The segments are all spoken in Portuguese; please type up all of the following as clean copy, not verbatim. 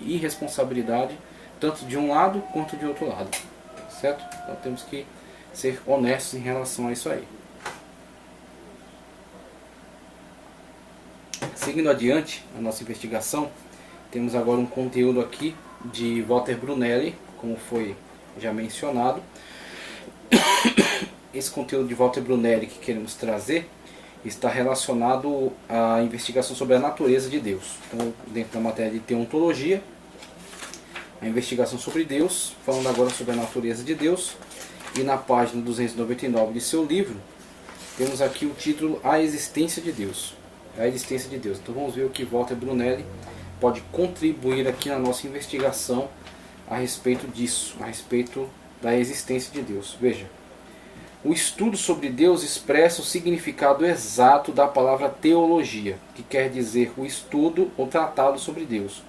e responsabilidade, tanto de um lado quanto de outro lado, certo? Então temos que ser honestos em relação a isso aí. Seguindo adiante a nossa investigação, temos agora um conteúdo aqui de Walter Brunelli, como foi já mencionado. Esse conteúdo de Walter Brunelli que queremos trazer está relacionado à investigação sobre a natureza de Deus. Então, dentro da matéria de teontologia, a investigação sobre Deus, falando agora sobre a natureza de Deus. E na página 299 de seu livro, temos aqui o título A Existência de Deus. A existência de Deus. Então vamos ver o que Walter Brunelli pode contribuir aqui na nossa investigação a respeito disso, a respeito da existência de Deus. Veja. O estudo sobre Deus expressa o significado exato da palavra teologia, que quer dizer o estudo ou tratado sobre Deus.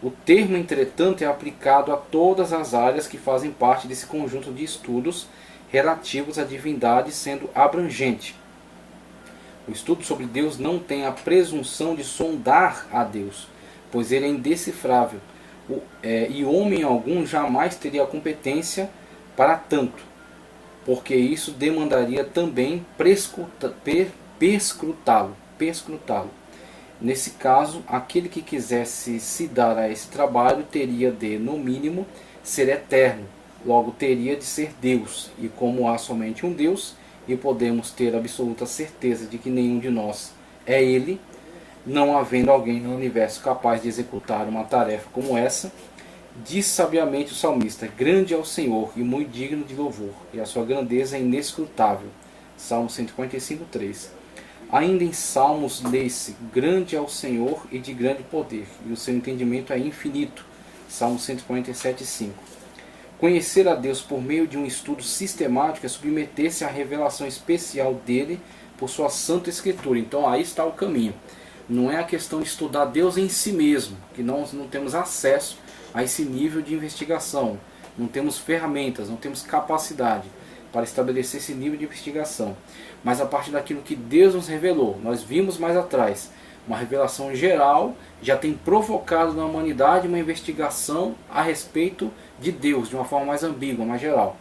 O termo, entretanto, é aplicado a todas as áreas que fazem parte desse conjunto de estudos relativos à divindade, sendo abrangente. O estudo sobre Deus não tem a presunção de sondar a Deus, pois ele é indecifrável, e homem algum jamais teria a competência para tanto, porque isso demandaria também perscrutá-lo. Nesse caso, aquele que quisesse se dar a esse trabalho teria de, no mínimo, ser eterno, logo teria de ser Deus, e como há somente um Deus, e podemos ter absoluta certeza de que nenhum de nós é Ele, não havendo alguém no universo capaz de executar uma tarefa como essa, diz sabiamente o salmista: grande é o Senhor e muito digno de louvor, e a sua grandeza é inescrutável. Salmo 145, 3. Ainda em Salmos lê-se: grande é o Senhor e de grande poder, e o seu entendimento é infinito. Salmo 147, 5. Conhecer a Deus por meio de um estudo sistemático é submeter-se à revelação especial dele por sua Santa Escritura. Então aí está o caminho. Não é a questão de estudar Deus em si mesmo, que nós não temos acesso a esse nível de investigação. Não temos ferramentas, não temos capacidade para estabelecer esse nível de investigação. Mas a partir daquilo que Deus nos revelou, nós vimos mais atrás, uma revelação geral já tem provocado na humanidade uma investigação a respeito de Deus, de uma forma mais ambígua, mais geral.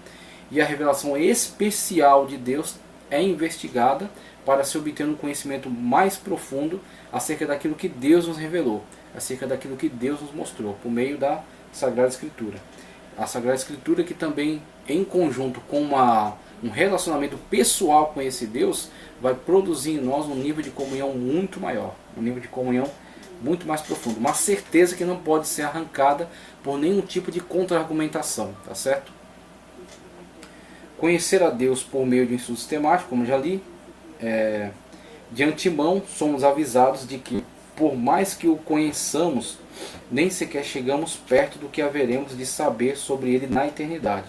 E a revelação especial de Deus é investigada para se obter um conhecimento mais profundo acerca daquilo que Deus nos revelou, acerca daquilo que Deus nos mostrou, por meio da Sagrada Escritura. A Sagrada Escritura que também, em conjunto com um relacionamento pessoal com esse Deus, vai produzir em nós um nível de comunhão muito maior, um nível de comunhão muito mais profundo, uma certeza que não pode ser arrancada por nenhum tipo de contra-argumentação, tá certo? Conhecer a Deus por meio de um estudo sistemático, como já li, de antemão somos avisados de que, por mais que o conheçamos, nem sequer chegamos perto do que haveremos de saber sobre ele na eternidade.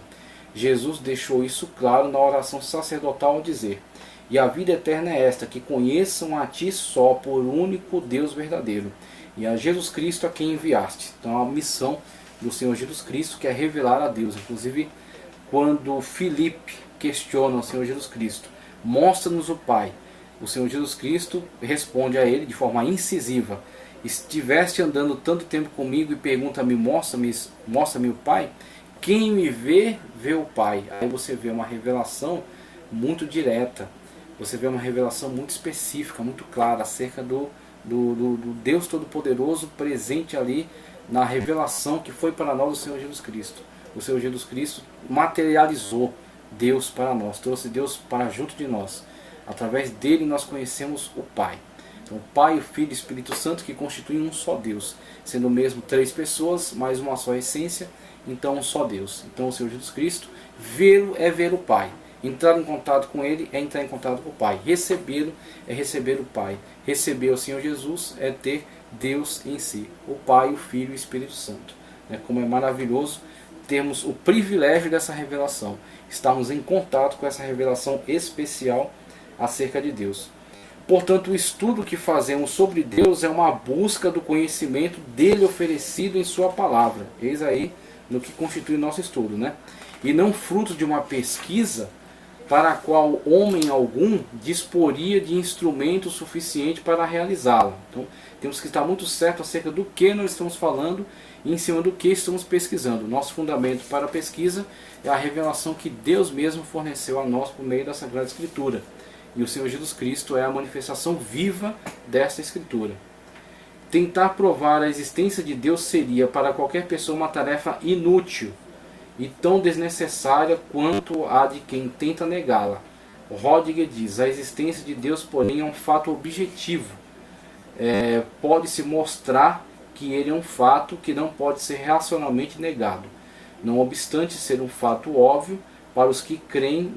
Jesus deixou isso claro na oração sacerdotal ao dizer: e a vida eterna é esta, que conheçam a ti só, por único Deus verdadeiro, e a Jesus Cristo a quem enviaste. Então a missão do Senhor Jesus Cristo, que é revelar a Deus. Inclusive, quando Filipe questiona o Senhor Jesus Cristo: mostra-nos o Pai, o Senhor Jesus Cristo responde a ele de forma incisiva: estiveste andando tanto tempo comigo e pergunta-me, mostra-me o Pai? Quem me vê, vê o Pai. Aí você vê uma revelação muito direta, você vê uma revelação muito específica, muito clara acerca do Deus Todo-Poderoso presente ali na revelação que foi para nós o Senhor Jesus Cristo. O Senhor Jesus Cristo materializou Deus para nós, trouxe Deus para junto de nós. Através dele nós conhecemos o Pai. Então, o Pai, o Filho e o Espírito Santo, que constituem um só Deus, sendo mesmo três pessoas, mas uma só essência, então um só Deus. Então o Senhor Jesus Cristo, vê-lo é ver o Pai. Entrar em contato com ele é entrar em contato com o Pai. Recebê-lo é receber o Pai. Receber o Senhor Jesus é ter Deus em si, o Pai, o Filho e o Espírito Santo. Como é maravilhoso termos o privilégio dessa revelação, estarmos em contato com essa revelação especial acerca de Deus. Portanto, o estudo que fazemos sobre Deus é uma busca do conhecimento dele oferecido em sua palavra. Eis aí no que constitui o nosso estudo, E não fruto de uma pesquisa para a qual homem algum disporia de instrumento suficiente para realizá-la. Então, temos que estar muito certo acerca do que nós estamos falando e em cima do que estamos pesquisando. Nosso fundamento para a pesquisa é a revelação que Deus mesmo forneceu a nós por meio da Sagrada Escritura. E o Senhor Jesus Cristo é a manifestação viva desta Escritura. Tentar provar a existência de Deus seria para qualquer pessoa uma tarefa inútil e tão desnecessária quanto a de quem tenta negá-la. Rodiger diz: a existência de Deus, porém, é um fato objetivo. Pode-se mostrar que ele é um fato que não pode ser racionalmente negado. Não obstante ser um fato óbvio, para os que creem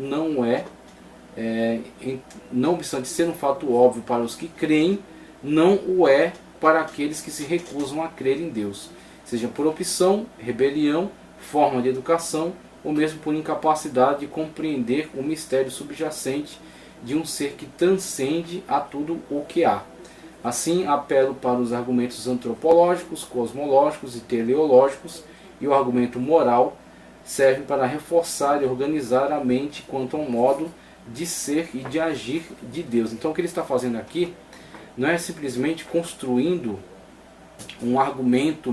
não obstante ser um fato óbvio para os que creem, não o é para aqueles que se recusam a crer em Deus, seja por opção, rebelião, forma de educação, ou mesmo por incapacidade de compreender o mistério subjacente de um ser que transcende a tudo o que há. Assim, apelo para os argumentos antropológicos, cosmológicos e teleológicos, e o argumento moral serve para reforçar e organizar a mente quanto ao modo de ser e de agir de Deus. Então o que ele está fazendo aqui não é simplesmente construindo um argumento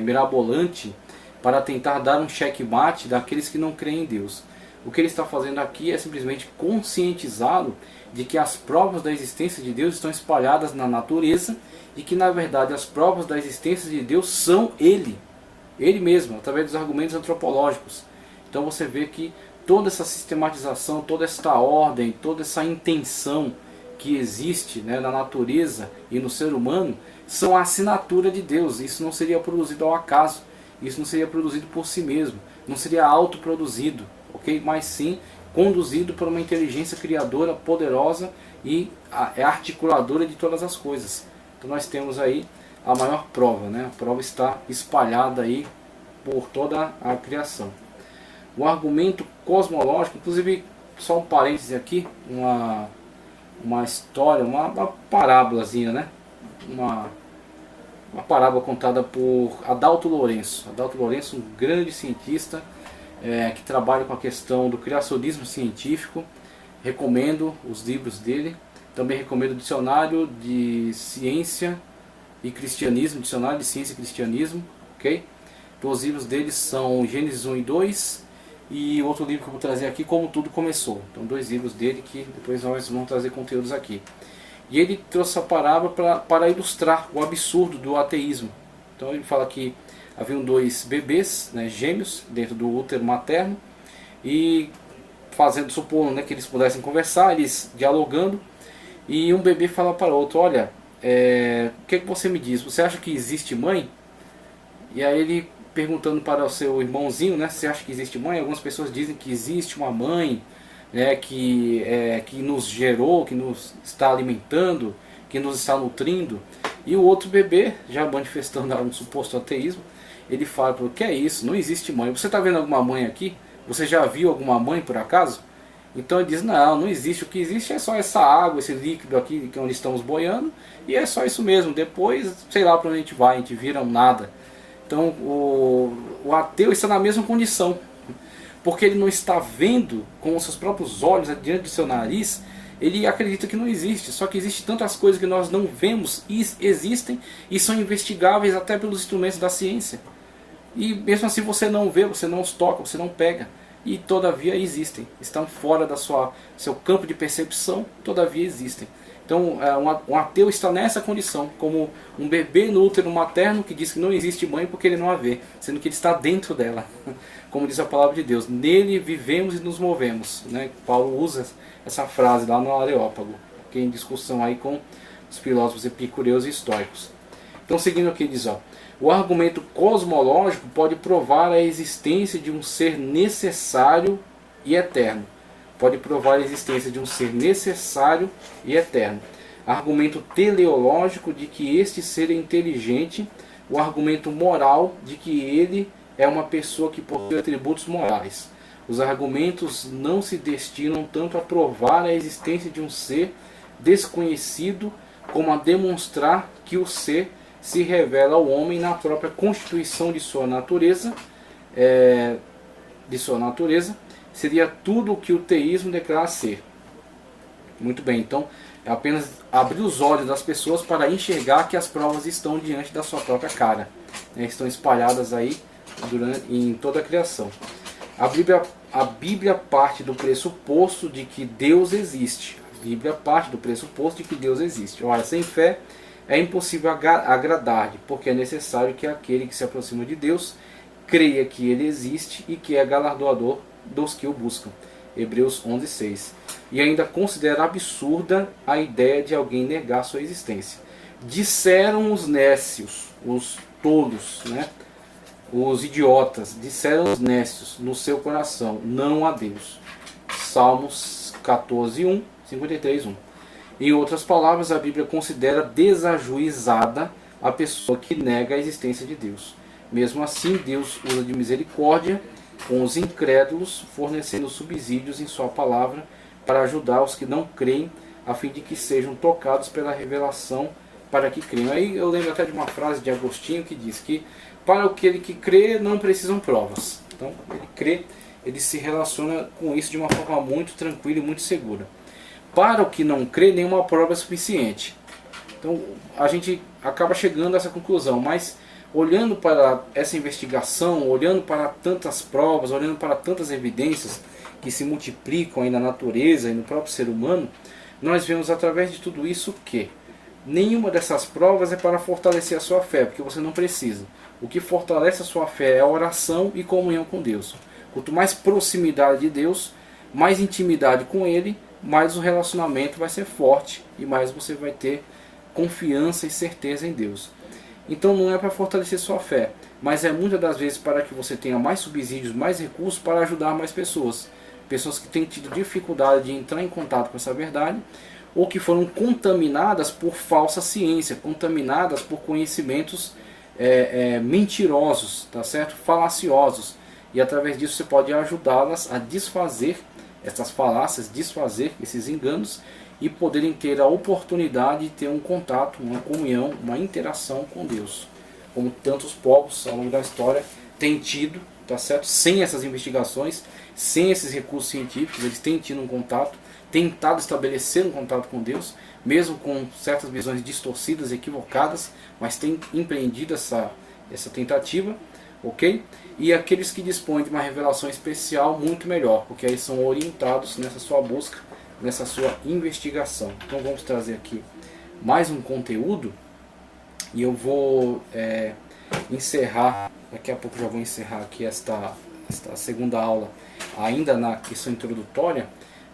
mirabolante para tentar dar um checkmate daqueles que não creem em Deus. O que ele está fazendo aqui é simplesmente conscientizá-lo de que as provas da existência de Deus estão espalhadas na natureza e que na verdade as provas da existência de Deus são Ele mesmo, através dos argumentos antropológicos. Então você vê que toda essa sistematização, toda essa ordem, toda essa intenção que existe, na natureza e no ser humano são a assinatura de Deus. Isso não seria produzido ao acaso, isso não seria produzido por si mesmo, não seria autoproduzido, ok? Mas sim conduzido por uma inteligência criadora poderosa e articuladora de todas as coisas. Então nós temos aí a maior prova, A prova está espalhada aí por toda a criação. O argumento cosmológico, inclusive, só um parêntese aqui, uma história, uma parábolazinha, uma parábola contada por Adalto Lourenço. Adalto Lourenço, um grande cientista que trabalha com a questão do criacionismo científico. Recomendo os livros dele. Também recomendo o Dicionário de Ciência e Cristianismo, Dicionário de Ciência e Cristianismo, ok? Então, os livros dele são Gênesis 1 e 2 e outro livro que eu vou trazer aqui, Como Tudo Começou. Então, 2 livros dele que depois nós vamos trazer conteúdos aqui. E ele trouxe essa parábola para ilustrar o absurdo do ateísmo. Então ele fala que haviam 2 bebês, gêmeos, dentro do útero materno, e supondo que eles pudessem conversar, eles dialogando, e um bebê fala para o outro: olha, o que você me diz? Você acha que existe mãe? E aí ele perguntando para o seu irmãozinho, você acha que existe mãe? Algumas pessoas dizem que existe uma mãe, que nos gerou, que nos está alimentando, que nos está nutrindo. E o outro bebê, já manifestando um suposto ateísmo, ele fala: o que é isso? Não existe mãe. Você está vendo alguma mãe aqui? Você já viu alguma mãe por acaso? Então ele diz: não existe. O que existe é só essa água, esse líquido aqui que é onde estamos boiando, e é só isso mesmo. Depois, sei lá para onde a gente vai, a gente vira um nada. Então o ateu está na mesma condição, porque ele não está vendo com os seus próprios olhos, diante do seu nariz. Ele acredita que não existe, só que existem tantas coisas que nós não vemos e existem e são investigáveis até pelos instrumentos da ciência. E mesmo assim você não vê, você não os toca, você não pega, e todavia existem, estão fora da seu campo de percepção, todavia existem. Então um ateu está nessa condição, como um bebê no útero materno que diz que não existe mãe porque ele não a vê, sendo que ele está dentro dela. Como diz a palavra de Deus, nele vivemos e nos movemos. Paulo usa essa frase lá no Areópago, que é em discussão aí com os filósofos epicureus e estoicos. Então seguindo aqui diz, o argumento cosmológico pode provar a existência de um ser necessário e eterno. Pode provar a existência de um ser necessário e eterno. Argumento teleológico de que este ser é inteligente. O argumento moral de que ele é uma pessoa que possui atributos morais. Os argumentos não se destinam tanto a provar a existência de um ser desconhecido, como a demonstrar que o ser se revela ao homem na própria constituição de sua natureza. Seria tudo o que o teísmo declara ser. Muito bem, então é apenas abrir os olhos das pessoas para enxergar que as provas estão diante da sua própria cara. né, estão espalhadas aí em toda a criação. A Bíblia parte do pressuposto de que Deus existe. A Bíblia parte do pressuposto de que Deus existe. Ora, sem fé é impossível agradar-lhe, porque é necessário que aquele que se aproxima de Deus creia que ele existe e que é galardoador dos que o buscam. Hebreus 11:6. E ainda considera absurda a ideia de alguém negar sua existência. Disseram os nécios, os tolos, né? Os idiotas, disseram os nécios no seu coração, não a Deus. Salmos 14:1, 53:1. Em outras palavras, a Bíblia considera desajuizada a pessoa que nega a existência de Deus. Mesmo assim, Deus usa de misericórdia com os incrédulos, fornecendo subsídios em sua palavra para ajudar os que não creem, a fim de que sejam tocados pela revelação para que creiam. Aí eu lembro até de uma frase de Agostinho que diz que para aquele que crê não precisam provas. Então, ele crê, ele se relaciona com isso de uma forma muito tranquila e muito segura. Para o que não crê, nenhuma prova é suficiente. Então, a gente acaba chegando a essa conclusão, mas olhando para essa investigação, olhando para tantas provas, olhando para tantas evidências que se multiplicam aí na natureza e no próprio ser humano, nós vemos através de tudo isso que nenhuma dessas provas é para fortalecer a sua fé, porque você não precisa. O que fortalece a sua fé é a oração e comunhão com Deus. Quanto mais proximidade de Deus, mais intimidade com Ele, mais o relacionamento vai ser forte e mais você vai ter confiança e certeza em Deus. Então não é para fortalecer sua fé, mas é muitas das vezes para que você tenha mais subsídios, mais recursos para ajudar mais pessoas. Pessoas que têm tido dificuldade de entrar em contato com essa verdade, ou que foram contaminadas por falsa ciência, contaminadas por conhecimentos mentirosos, tá certo? Falaciosos. E através disso você pode ajudá-las a desfazer essas falácias, desfazer esses enganos e poderem ter a oportunidade de ter um contato, uma comunhão, uma interação com Deus. Como tantos povos ao longo da história têm tido, tá certo? Sem essas investigações, sem esses recursos científicos, eles têm tido um contato, tentado estabelecer um contato com Deus, mesmo com certas visões distorcidas, equivocadas, mas têm empreendido essa tentativa, ok? E aqueles que dispõem de uma revelação especial, muito melhor, porque aí são orientados nessa sua busca, nessa sua investigação. Então vamos trazer aqui mais um conteúdo e eu vou encerrar, daqui a pouco já vou encerrar aqui esta segunda aula, ainda na questão introdutória,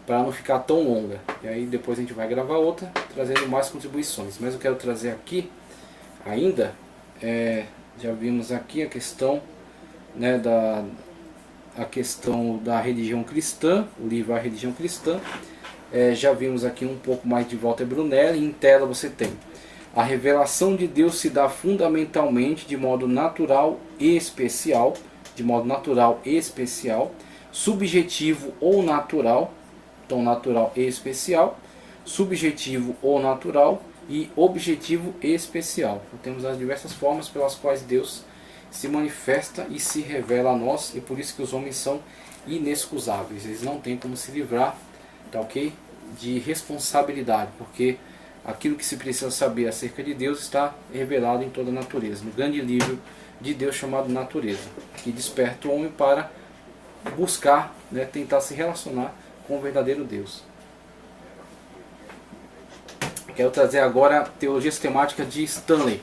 para não ficar tão longa. E aí depois a gente vai gravar outra, trazendo mais contribuições. Mas eu quero trazer aqui ainda, já vimos aqui a questão, né, a questão da religião cristã, o livro A Religião Cristã. Já vimos aqui um pouco mais de Walter Brunelli. Em tela você tem: a revelação de Deus se dá fundamentalmente de modo natural e especial, subjetivo ou natural, então natural e especial, subjetivo ou natural e objetivo e especial. Então, temos as diversas formas pelas quais Deus se manifesta e se revela a nós, e por isso que os homens são inexcusáveis, eles não têm como se livrar, tá ok? De responsabilidade, porque aquilo que se precisa saber acerca de Deus está revelado em toda a natureza, no grande livro de Deus chamado Natureza, que desperta o homem para buscar, né, tentar se relacionar com o verdadeiro Deus. Quero trazer agora a teologia sistemática de Stanley.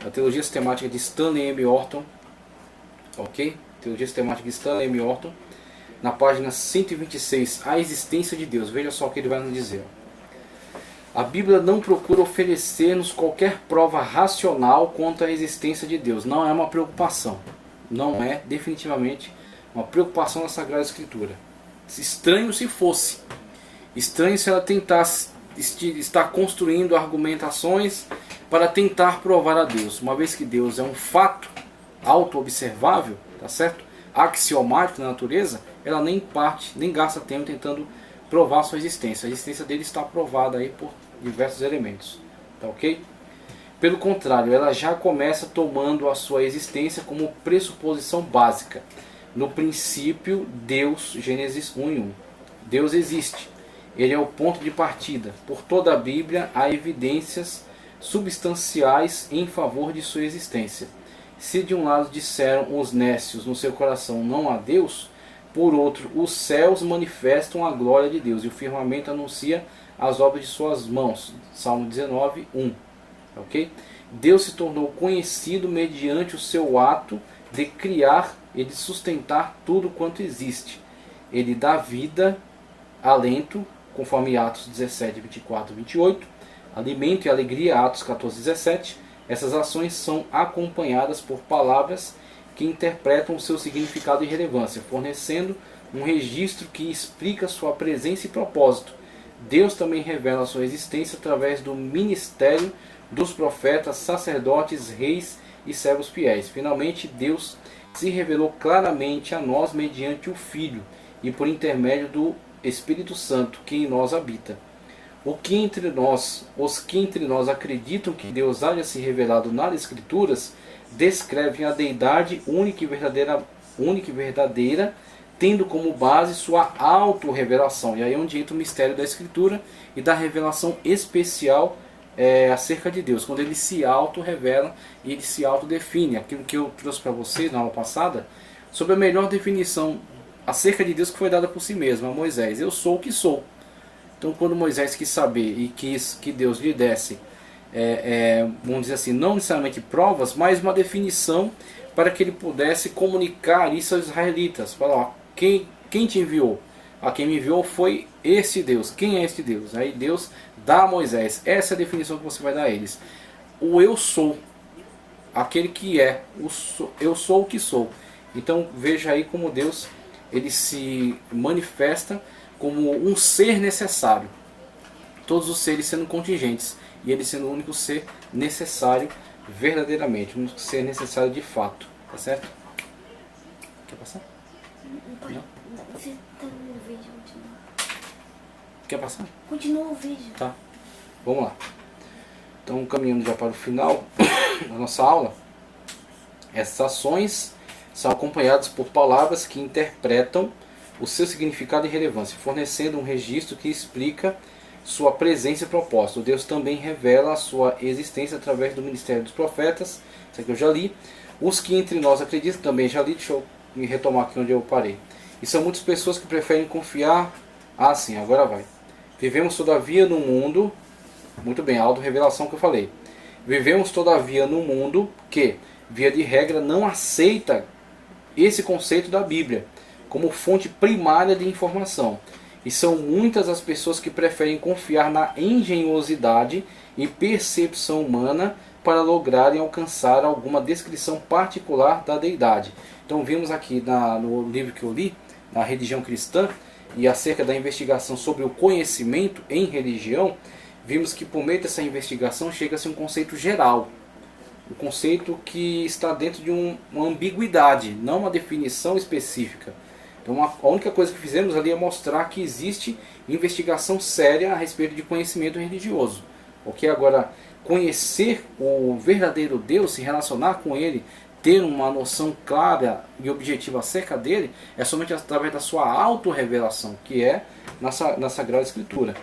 A teologia sistemática de Stanley M. Orton, ok? Teologia sistemática de Stanley M. Orton, na página 126, a existência de Deus. Veja só o que ele vai nos dizer. A Bíblia não procura oferecer-nos qualquer prova racional quanto à existência de Deus. Não é uma preocupação. Não é definitivamente uma preocupação na Sagrada Escritura. Estranho se fosse. Estranho se ela tentasse estar construindo argumentações para tentar provar a Deus. Uma vez que Deus é um fato auto-observável, tá certo? Axiomático na natureza, ela nem gasta tempo tentando provar sua existência. A existência dele está provada aí por diversos elementos, tá ok? Pelo contrário, ela já começa tomando a sua existência como pressuposição básica. No princípio, Deus, Gênesis 1:1. Deus existe. Ele é o ponto de partida. Por toda a Bíblia há evidências substanciais em favor de sua existência. Se de um lado disseram os nécios no seu coração não há Deus, por outro os céus manifestam a glória de Deus e o firmamento anuncia as obras de suas mãos. Salmo 19, 1. Ok? Deus se tornou conhecido mediante o seu ato de criar e de sustentar tudo quanto existe. Ele dá vida, alento, conforme Atos 17, 24 e 28, alimento e alegria, Atos 14, 17. Essas ações são acompanhadas por palavras que interpretam o seu significado e relevância, fornecendo um registro que explica sua presença e propósito. Deus também revela a sua existência através do ministério dos profetas, sacerdotes, reis e servos fiéis. Finalmente, Deus se revelou claramente a nós mediante o Filho e por intermédio do Espírito Santo que em nós habita. Os que entre nós acreditam que Deus haja se revelado nas Escrituras, descrevem a deidade única e verdadeira, tendo como base sua auto-revelação. E aí é onde entra o mistério da Escritura e da revelação especial acerca de Deus, quando ele se auto-revela e ele se autodefine. Aquilo que eu trouxe para você na aula passada, sobre a melhor definição acerca de Deus que foi dada por si mesmo, a Moisés: eu sou o que sou. Então, quando Moisés quis saber e quis que Deus lhe desse, vamos dizer assim, não necessariamente provas, mas uma definição para que ele pudesse comunicar isso aos israelitas. Falar: ó, quem te enviou? Quem me enviou foi esse Deus. Quem é este Deus? Aí Deus dá a Moisés essa é a definição que você vai dar a eles: o eu sou, aquele que é, eu sou o que sou. Então veja aí como Deus ele se manifesta como um ser necessário, todos os seres sendo contingentes e ele sendo o único ser necessário verdadeiramente, o único ser necessário de fato. Tá certo? Quer passar? Não. Você tá no vídeo, continua. Quer passar? Continua o vídeo. Tá. Vamos lá. Então, caminhando já para o final da nossa aula, essas ações são acompanhadas por palavras que interpretam o seu significado e relevância, fornecendo um registro que explica sua presença e propósito. Deus também revela a sua existência através do ministério dos profetas, isso aqui eu já li. Os que entre nós acreditam, também já li, deixa eu me retomar aqui onde eu parei. E são muitas pessoas que preferem confiar, sim, agora vai. Vivemos todavia no mundo, muito bem, a auto-revelação que eu falei. Vivemos todavia no mundo que, via de regra, não aceita esse conceito da Bíblia como fonte primária de informação. E são muitas as pessoas que preferem confiar na engenhosidade e percepção humana para lograrem alcançar alguma descrição particular da deidade. Então vimos aqui no livro que eu li, na Religião Cristã, e acerca da investigação sobre o conhecimento em religião, vimos que por meio dessa investigação chega-se a um conceito geral. Um conceito que está dentro de uma ambiguidade, não uma definição específica. Então a única coisa que fizemos ali é mostrar que existe investigação séria a respeito de conhecimento religioso. Ok? Agora, conhecer o verdadeiro Deus, se relacionar com Ele, ter uma noção clara e objetiva acerca dele, é somente através da sua auto-revelação, que é na Sagrada Escritura.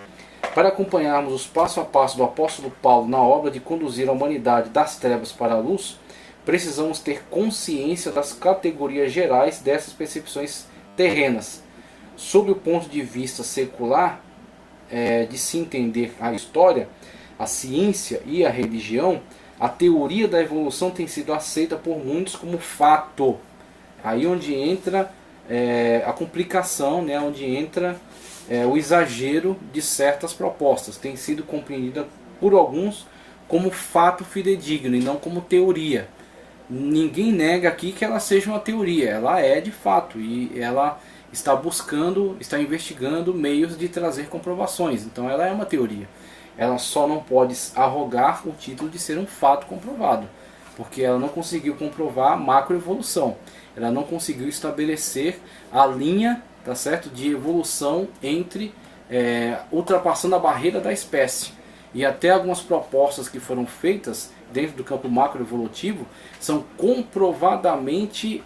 Para acompanharmos os passo a passo do apóstolo Paulo na obra de conduzir a humanidade das trevas para a luz, precisamos ter consciência das categorias gerais dessas percepções terrenas. Sob o ponto de vista secular, de se entender a história, a ciência e a religião, a teoria da evolução tem sido aceita por muitos como fato. Aí onde entra a complicação, né, onde entra o exagero de certas propostas. Tem sido compreendida por alguns como fato fidedigno e não como teoria. Ninguém nega aqui que ela seja uma teoria, ela é de fato, e ela está investigando meios de trazer comprovações, então ela é uma teoria. Ela só não pode arrogar o título de ser um fato comprovado, porque ela não conseguiu comprovar a macroevolução, ela não conseguiu estabelecer a linha, tá certo, de evolução entre ultrapassando a barreira da espécie. E até algumas propostas que foram feitas dentro do campo macroevolutivo são comprovadamente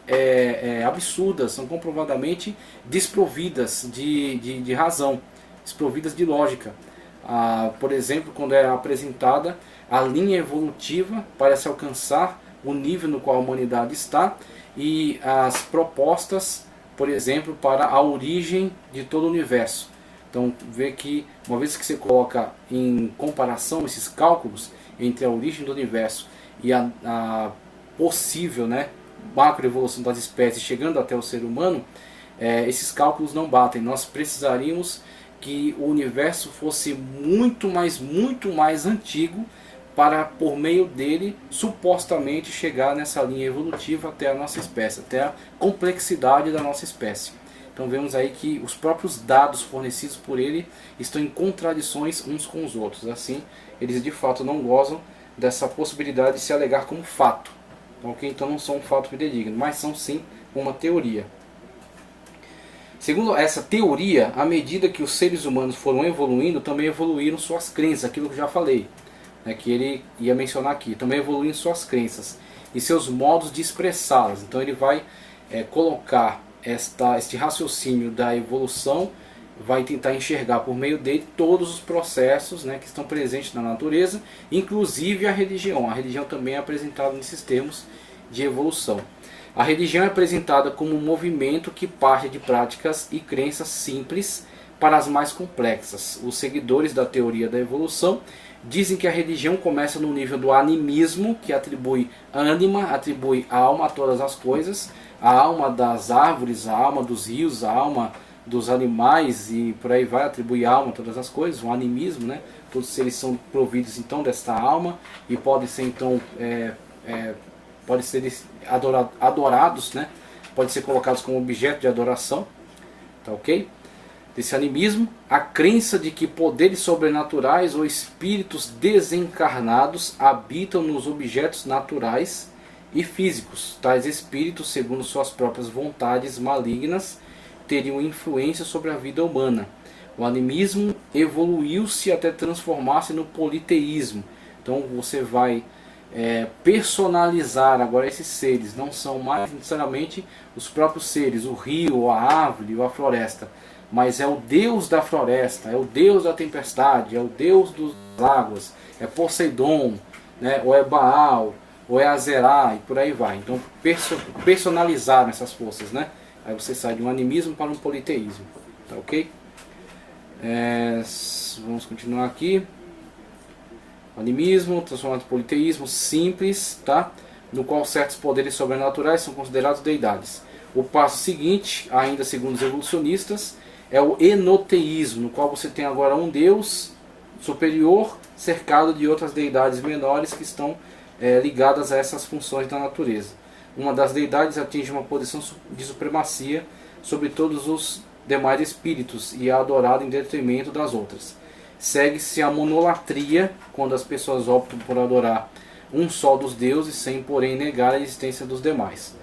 absurdas, são comprovadamente desprovidas de razão, desprovidas de lógica. Por exemplo, quando é apresentada a linha evolutiva para se alcançar o nível no qual a humanidade está e as propostas, por exemplo, para a origem de todo o universo. Então, vê que uma vez que você coloca em comparação esses cálculos entre a origem do universo e a possível, né, macroevolução das espécies chegando até o ser humano, esses cálculos não batem. Nós precisaríamos que o universo fosse muito mais antigo para, por meio dele, supostamente chegar nessa linha evolutiva até a nossa espécie, até a complexidade da nossa espécie. Então vemos aí que os próprios dados fornecidos por ele estão em contradições uns com os outros. Assim, eles de fato não gozam dessa possibilidade de se alegar como fato. Okay? Então não são um fato fidedigno, mas são sim uma teoria. Segundo essa teoria, à medida que os seres humanos foram evoluindo, também evoluíram suas crenças, aquilo que eu já falei, né, que ele ia mencionar aqui. Também evoluíram suas crenças e seus modos de expressá-las. Então ele vai colocar este raciocínio da evolução, vai tentar enxergar por meio dele todos os processos, né, que estão presentes na natureza, inclusive a religião. A religião também é apresentada nesses termos de evolução. A religião é apresentada como um movimento que parte de práticas e crenças simples para as mais complexas. Os seguidores da teoria da evolução dizem que a religião começa no nível do animismo, que atribui ânima, atribui alma a todas as coisas, a alma das árvores, a alma dos rios, a alma dos animais e por aí vai, atribui alma a todas as coisas, o animismo, né? Todos eles são providos então desta alma e podem ser então podem ser adorados, né? Podem ser colocados como objeto de adoração, tá ok? Desse animismo, a crença de que poderes sobrenaturais ou espíritos desencarnados habitam nos objetos naturais e físicos. Tais espíritos, segundo suas próprias vontades malignas, teriam influência sobre a vida humana. O animismo evoluiu-se até transformar-se no politeísmo. Então você vai personalizar agora esses seres. Não são mais necessariamente os próprios seres, o rio, a árvore ou a floresta, mas é o Deus da floresta, é o Deus da tempestade, é o Deus das águas, é Poseidon, né? Ou é Baal, ou é Azerá, e por aí vai. Então personalizar essas forças, né? Aí você sai de um animismo para um politeísmo, tá ok? Vamos continuar aqui. Animismo, transformado em politeísmo simples, tá? No qual certos poderes sobrenaturais são considerados deidades. O passo seguinte, ainda segundo os evolucionistas, é o enoteísmo, no qual você tem agora um Deus superior cercado de outras deidades menores que estão ligadas a essas funções da natureza. Uma das deidades atinge uma posição de supremacia sobre todos os demais espíritos e é adorada em detrimento das outras. Segue-se a monolatria, quando as pessoas optam por adorar um só dos deuses, sem porém negar a existência dos demais.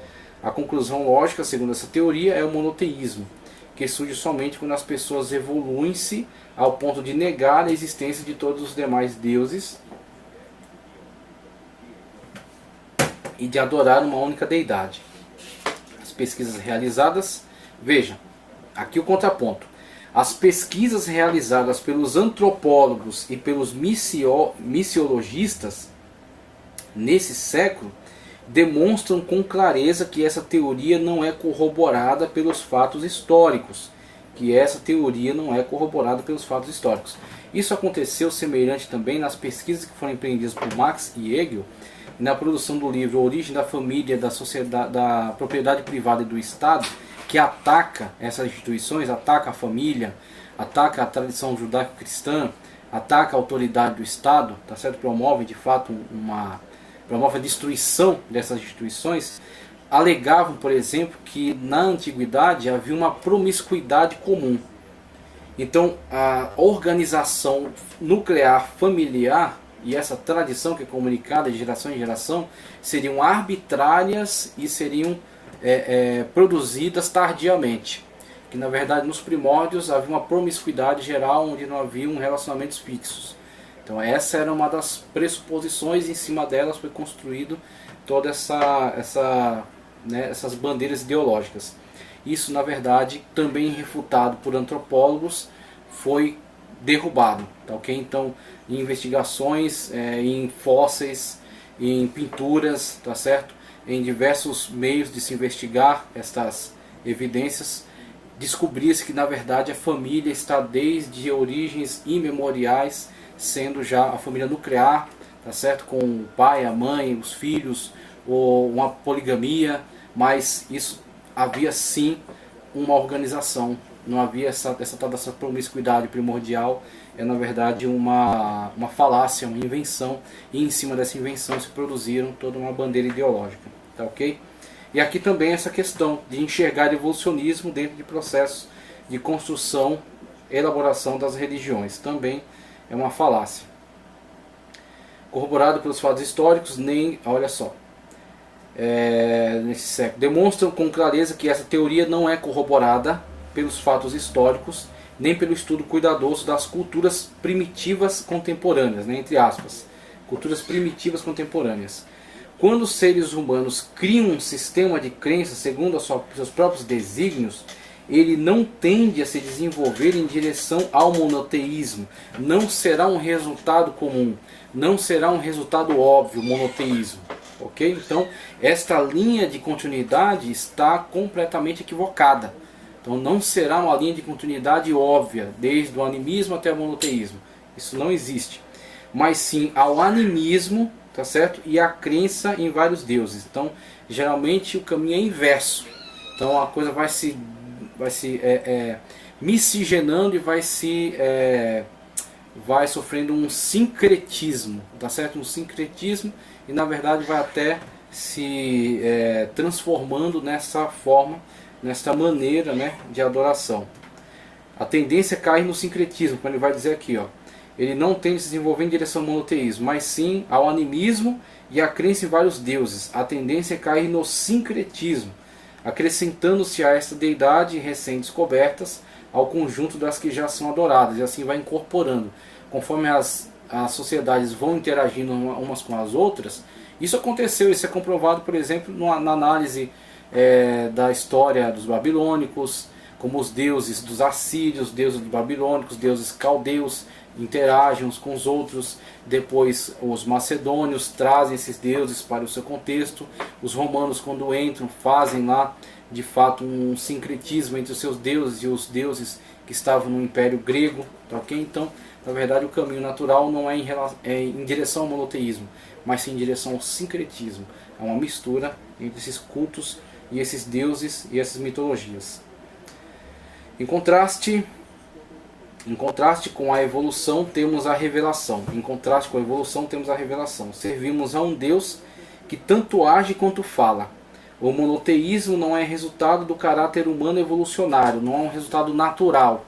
A conclusão lógica, segundo essa teoria, é o monoteísmo, que surge somente quando as pessoas evoluem-se ao ponto de negar a existência de todos os demais deuses e de adorar uma única deidade. As pesquisas realizadas, veja, aqui o contraponto. As pesquisas realizadas pelos antropólogos e pelos missiologistas nesse século demonstram com clareza que essa teoria não é corroborada pelos fatos históricos. Isso aconteceu semelhante também nas pesquisas que foram empreendidas por Marx e Hegel na produção do livro Origem da Família, da Sociedade, da Propriedade Privada e do Estado, que ataca essas instituições, ataca a família, ataca a tradição judaico-cristã, ataca a autoridade do Estado, tá certo? Promove de fato promove a destruição dessas instituições. Alegavam, por exemplo, que na antiguidade havia uma promiscuidade comum. Então a organização nuclear familiar e essa tradição que é comunicada de geração em geração seriam arbitrárias e seriam produzidas tardiamente, que na verdade nos primórdios havia uma promiscuidade geral onde não haviam relacionamentos fixos. Então essa era uma das pressuposições, em cima delas foi construído toda essas bandeiras ideológicas. Isso na verdade também refutado por antropólogos, foi derrubado, tá ok? Então em investigações, em fósseis em pinturas, tá certo? Em diversos meios de se investigar estas evidências, descobria-se que na verdade a família está desde origens imemoriais, sendo já a família nuclear, tá certo? Com o pai, a mãe, os filhos, ou uma poligamia, mas isso havia sim uma organização, não havia essa promiscuidade primordial. É na verdade uma falácia, uma invenção, e em cima dessa invenção se produziram toda uma bandeira ideológica, tá ok? E aqui também essa questão de enxergar evolucionismo dentro de processos de construção, elaboração das religiões, também é uma falácia. Corroborado pelos fatos históricos, olha só, nesse século, demonstram com clareza que essa teoria não é corroborada pelos fatos históricos, nem pelo estudo cuidadoso das culturas primitivas contemporâneas, né, entre aspas, culturas primitivas contemporâneas. Quando os seres humanos criam um sistema de crença segundo seus próprios desígnios, ele não tende a se desenvolver em direção ao monoteísmo. Não será um resultado comum, não será um resultado óbvio, o monoteísmo. Ok? Então, esta linha de continuidade está completamente equivocada. Então, não será uma linha de continuidade óbvia, desde o animismo até o monoteísmo. Isso não existe. Mas sim ao animismo, tá certo? E a crença em vários deuses. Então, geralmente o caminho é inverso. Então, a coisa vai se miscigenando e vai sofrendo um sincretismo, tá certo? Um sincretismo, e na verdade vai até se transformando nessa forma, nessa maneira, né, de adoração. A tendência é cair no sincretismo, como ele vai dizer aqui, ó. Ele não tende a se desenvolver em direção ao monoteísmo, mas sim ao animismo e à crença em vários deuses. A tendência é cair no sincretismo, acrescentando-se a esta deidade recém-descobertas ao conjunto das que já são adoradas, e assim vai incorporando. Conforme as sociedades vão interagindo umas com as outras, isso aconteceu, isso é comprovado, por exemplo, na análise da história dos babilônicos, como os deuses dos assírios, deuses babilônicos, deuses caldeus, interagem uns com os outros. Depois os macedônios trazem esses deuses para o seu contexto. Os romanos, quando entram, fazem lá de fato um sincretismo entre os seus deuses e os deuses que estavam no Império Grego, tá ok? Então, na verdade, o caminho natural não é em direção ao monoteísmo, mas sim em direção ao sincretismo. É uma mistura entre esses cultos e esses deuses e essas mitologias. Em contraste com a evolução, temos a revelação. Em contraste com a evolução, temos a revelação. Servimos a um Deus que tanto age quanto fala. O monoteísmo não é resultado do caráter humano evolucionário, não é um resultado natural,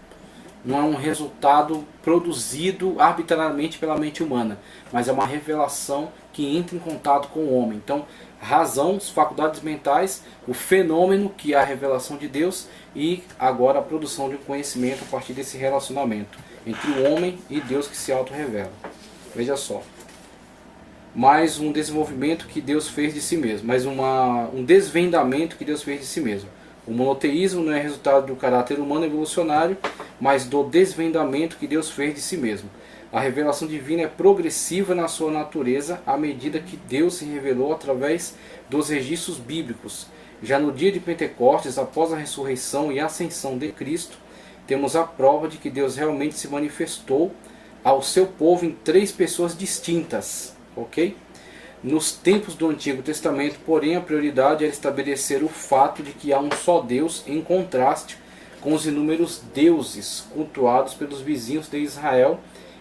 não é um resultado produzido arbitrariamente pela mente humana, mas é uma revelação que entra em contato com o homem. Então, razão, as faculdades mentais, o fenômeno que é a revelação de Deus, e agora a produção de um conhecimento a partir desse relacionamento entre o homem e Deus que se auto-revela. Veja só. Mais um desenvolvimento que Deus fez de si mesmo, mais um desvendamento que Deus fez de si mesmo. O monoteísmo não é resultado do caráter humano evolucionário, mas do desvendamento que Deus fez de si mesmo. A revelação divina é progressiva na sua natureza à medida que Deus se revelou através dos registros bíblicos. Já no dia de Pentecostes, após a ressurreição e ascensão de Cristo, temos a prova de que Deus realmente se manifestou ao seu povo em 3 pessoas distintas. Ok? Nos tempos do Antigo Testamento, porém, a prioridade era estabelecer o fato de que há um só Deus, em contraste com os inúmeros deuses cultuados pelos vizinhos de Israel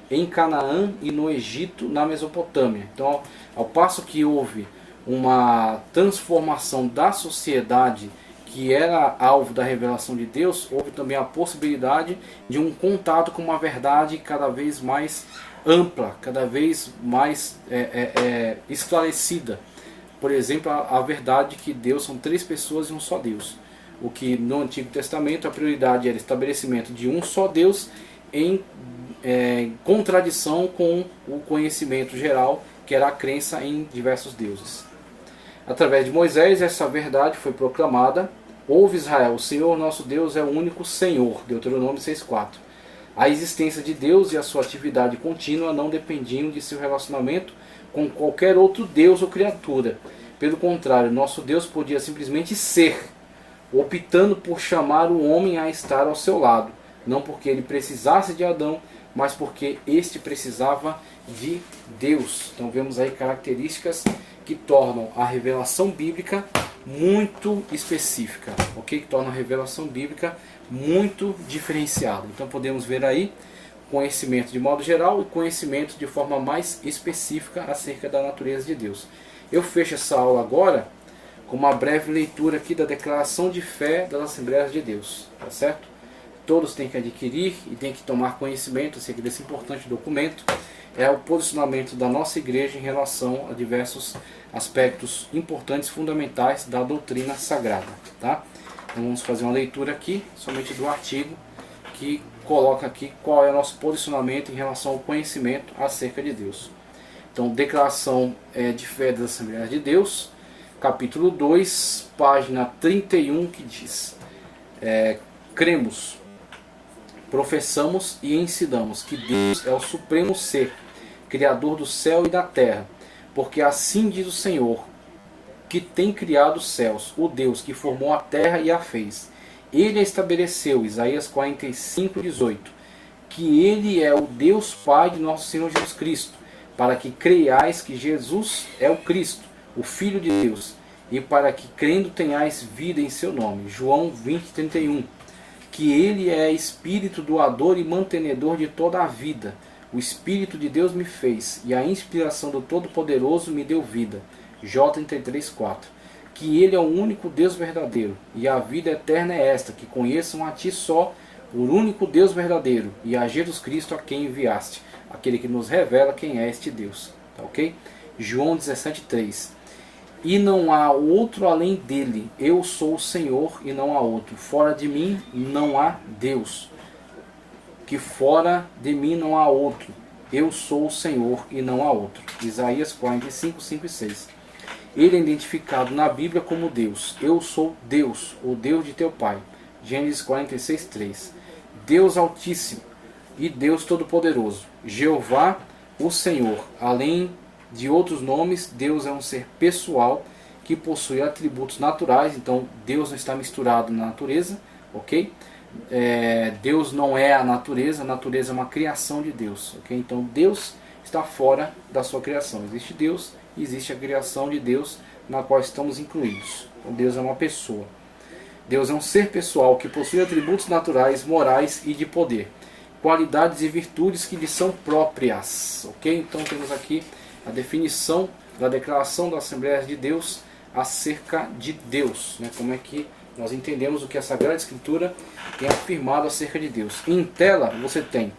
em Canaã e no Egito, na Mesopotâmia. Então, ao passo que houve uma transformação da sociedade que era alvo da revelação de Deus, houve também a possibilidade de um contato com uma verdade cada vez mais ampla, cada vez mais esclarecida. Por exemplo, a verdade que Deus são 3 pessoas e um só Deus. O que no Antigo Testamento a prioridade era o estabelecimento de um só Deus em contradição com o conhecimento geral, que era a crença em diversos deuses. Através de Moisés, essa verdade foi proclamada. Ouve Israel, o Senhor nosso Deus é o único Senhor. Deuteronômio 6,4. A existência de Deus e a sua atividade contínua não dependiam de seu relacionamento com qualquer outro Deus ou criatura. Pelo contrário, nosso Deus podia simplesmente ser, optando por chamar o homem a estar ao seu lado, não porque ele precisasse de Adão, mas porque este precisava de Deus. Então vemos aí características que tornam a revelação bíblica muito específica, ok? Que tornam a revelação bíblica muito diferenciada. Então podemos ver aí conhecimento de modo geral e conhecimento de forma mais específica acerca da natureza de Deus. Eu fecho essa aula agora com uma breve leitura aqui da declaração de fé das Assembleias de Deus, tá certo? Todos têm que adquirir e têm que tomar conhecimento acerca desse importante documento. É o posicionamento da nossa igreja em relação a diversos aspectos importantes, fundamentais da doutrina sagrada, tá? Então vamos fazer uma leitura aqui, somente do artigo, que coloca aqui qual é o nosso posicionamento em relação ao conhecimento acerca de Deus. Então, declaração de fé das Assembleias de Deus, capítulo 2, página 31, que diz: cremos, professamos e ensinamos que Deus é o supremo ser, Criador do céu e da terra, porque assim diz o Senhor, que tem criado os céus, o Deus que formou a terra e a fez. Ele a estabeleceu, Isaías 45, 18, que Ele é o Deus Pai de nosso Senhor Jesus Cristo, para que creiais que Jesus é o Cristo, o Filho de Deus, e para que crendo tenhais vida em seu nome. João 20, 31. Que Ele é Espírito doador e mantenedor de toda a vida. O Espírito de Deus me fez, e a inspiração do Todo-Poderoso me deu vida. Jó 33, 4. Que Ele é o único Deus verdadeiro, e a vida eterna é esta, que conheçam a Ti só, o único Deus verdadeiro, e a Jesus Cristo a quem enviaste, aquele que nos revela quem é este Deus. Tá, ok? João 17, 3. E não há outro além dele, eu sou o Senhor e não há outro. Fora de mim não há Deus. Que fora de mim não há outro. Eu sou o Senhor e não há outro. Isaías 45, 5 e 6. Ele é identificado na Bíblia como Deus. Eu sou Deus, o Deus de teu Pai. Gênesis 46, 3. Deus Altíssimo e Deus Todo-Poderoso. Jeová, o Senhor. Além de outros nomes, Deus é um ser pessoal que possui atributos naturais. Então Deus não está misturado na natureza, ok? Deus não é a natureza é uma criação de Deus, ok? Então Deus está fora da sua criação. Existe Deus e existe a criação de Deus, na qual estamos incluídos. Então Deus é uma pessoa. Deus é um ser pessoal que possui atributos naturais, morais e de poder, qualidades e virtudes que lhe são próprias, ok? Então temos aqui a definição da declaração da Assembleia de Deus acerca de Deus, né? Como é que nós entendemos o que a Sagrada Escritura tem afirmado acerca de Deus. Em tela você tem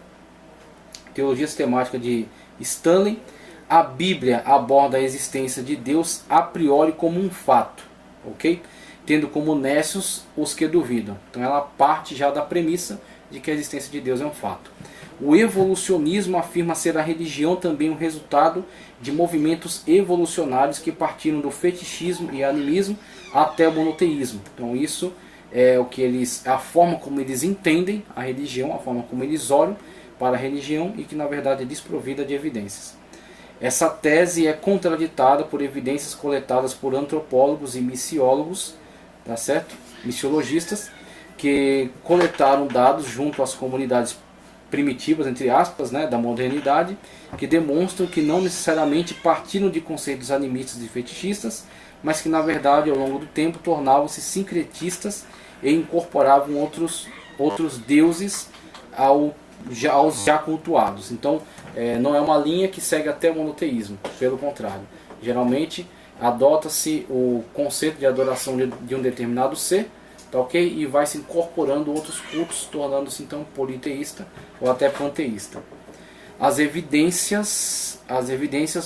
Teologia Sistemática de Stanley. A Bíblia aborda a existência de Deus a priori como um fato, ok? Tendo como nécios os que duvidam. Então ela parte já da premissa de que a existência de Deus é um fato. O evolucionismo afirma ser a religião também um resultado de movimentos evolucionários que partiram do fetichismo e animismo até o monoteísmo. Então isso é o que a forma como eles entendem a religião, a forma como eles olham para a religião e que na verdade é desprovida de evidências. Essa tese é contraditada por evidências coletadas por antropólogos e missiólogos, tá certo? Missiologistas, que coletaram dados junto às comunidades primitivas, entre aspas, né, da modernidade, que demonstram que não necessariamente partiram de conceitos animistas e fetichistas, mas que na verdade ao longo do tempo tornavam-se sincretistas e incorporavam outros deuses aos já cultuados. Então não é uma linha que segue até o monoteísmo, pelo contrário. Geralmente adota-se o conceito de adoração de um determinado ser, tá, ok? E vai se incorporando outros cultos, tornando-se então politeísta ou até panteísta. As evidências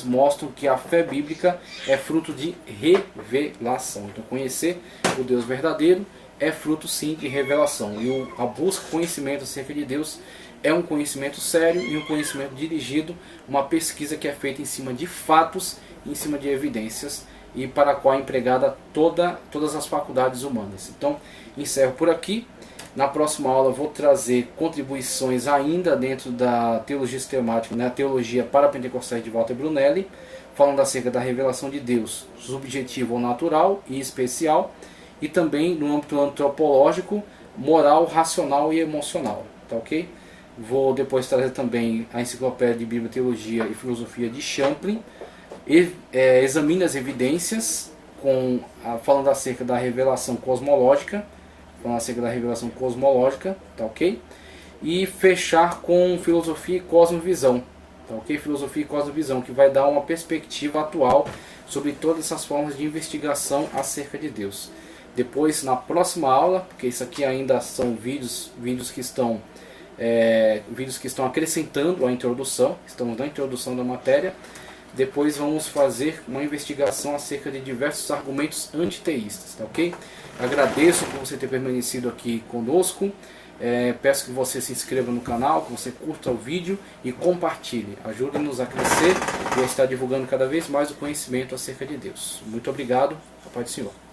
mostram que a fé bíblica é fruto de revelação. Então conhecer o Deus verdadeiro é fruto sim de revelação. E a busca de conhecimento acerca de Deus é um conhecimento sério e um conhecimento dirigido, uma pesquisa que é feita em cima de fatos, em cima de evidências e para a qual é empregada todas as faculdades humanas. Então, encerro por aqui. Na próxima aula eu vou trazer contribuições ainda dentro da teologia sistemática, né, a teologia para-pentecostais de Walter Brunelli, falando acerca da revelação de Deus, subjetivo ou natural e especial, e também no âmbito antropológico, moral, racional e emocional. Tá ok? Vou depois trazer também a enciclopédia de Bíblia, Teologia e Filosofia de Champlin. Examine as evidências falando acerca da revelação cosmológica, tá ok? E fechar com filosofia e cosmovisão, tá ok? Filosofia e cosmovisão, que vai dar uma perspectiva atual sobre todas essas formas de investigação acerca de Deus. Depois, na próxima aula, porque isso aqui ainda são vídeos que estão acrescentando a introdução, estamos na introdução da matéria. Depois vamos fazer uma investigação acerca de diversos argumentos antiteístas, tá ok? Agradeço por você ter permanecido aqui conosco. Peço que você se inscreva no canal, que você curta o vídeo e compartilhe. Ajude-nos a crescer e a estar divulgando cada vez mais o conhecimento acerca de Deus. Muito obrigado. A paz do Senhor.